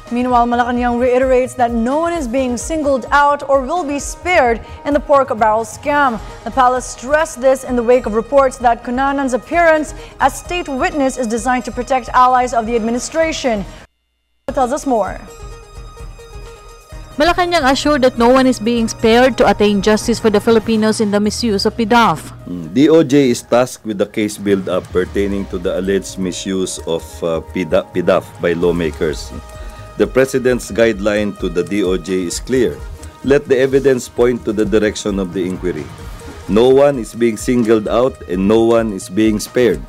Meanwhile, Malacanang reiterates that no one is being singled out or will be spared in the pork barrel scam. The palace stressed this in the wake of reports that Cunanan's appearance as state witness is designed to protect allies of the administration. Tells us more. Malacanang assured that no one is being spared to attain justice for the Filipinos in the misuse of PDAF. DOJ is tasked with the case build-up pertaining to the alleged misuse of PDAF by lawmakers. The President's guideline to the DOJ is clear. Let the evidence point to the direction of the inquiry. No one is being singled out and no one is being spared.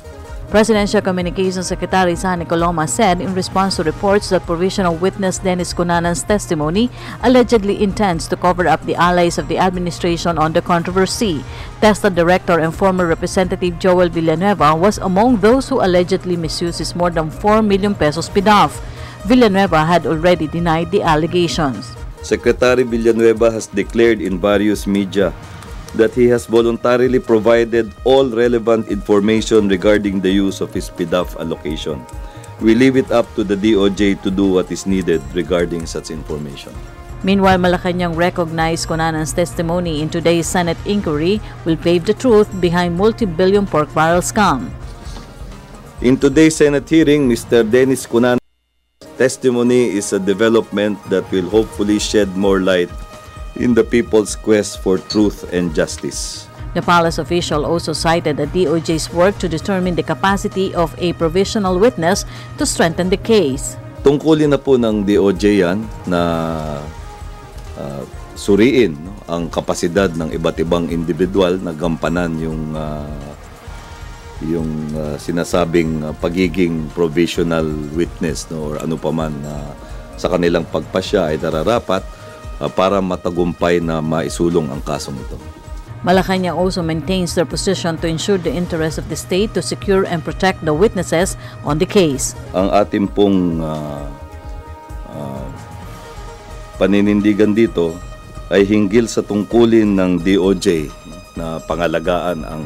Presidential Communications Secretary Sani Coloma said in response to reports that provisional witness Dennis Cunanan's testimony allegedly intends to cover up the allies of the administration on the controversy. TESDA Director and former Representative Joel Villanueva was among those who allegedly misuses more than 4 million pesos PDAF. Villanueva had already denied the allegations. Secretary Villanueva has declared in various media that he has voluntarily provided all relevant information regarding the use of his PDAF allocation. We leave it up to the DOJ to do what is needed regarding such information. Meanwhile, Malacanang recognized Cunanan's testimony in today's Senate inquiry will pave the truth behind multi-billion pork barrel scam. In today's Senate hearing, Mr. Dennis Cunanan's testimony is a development that will hopefully shed more light in the people's quest for truth and justice. The palace official also cited the DOJ's work to determine the capacity of a provisional witness to strengthen the case. Tungkulin na po ng DOJ yan na suriin ang kapasidad ng iba't ibang individual na gampanan yung sinasabing pagiging provisional witness or ano pa man sa kanilang pagpasya ay nararapat para matagumpay na maisulong ang kasong ito. Malacanang also maintains their position to ensure the interest of the state to secure and protect the witnesses on the case. Ang ating pong paninindigan dito ay hinggil sa tungkulin ng DOJ na pangalagaan ang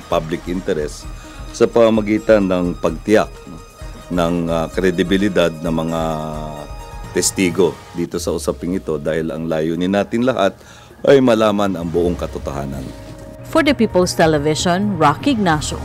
public interest sa pamamagitan ng pagtiyak ng kredibilidad ng mga testigo dito sa usaping ito dahil ang layunin natin lahat ay malaman ang buong katotohanan. For the People's Television, Rocky Ignacio.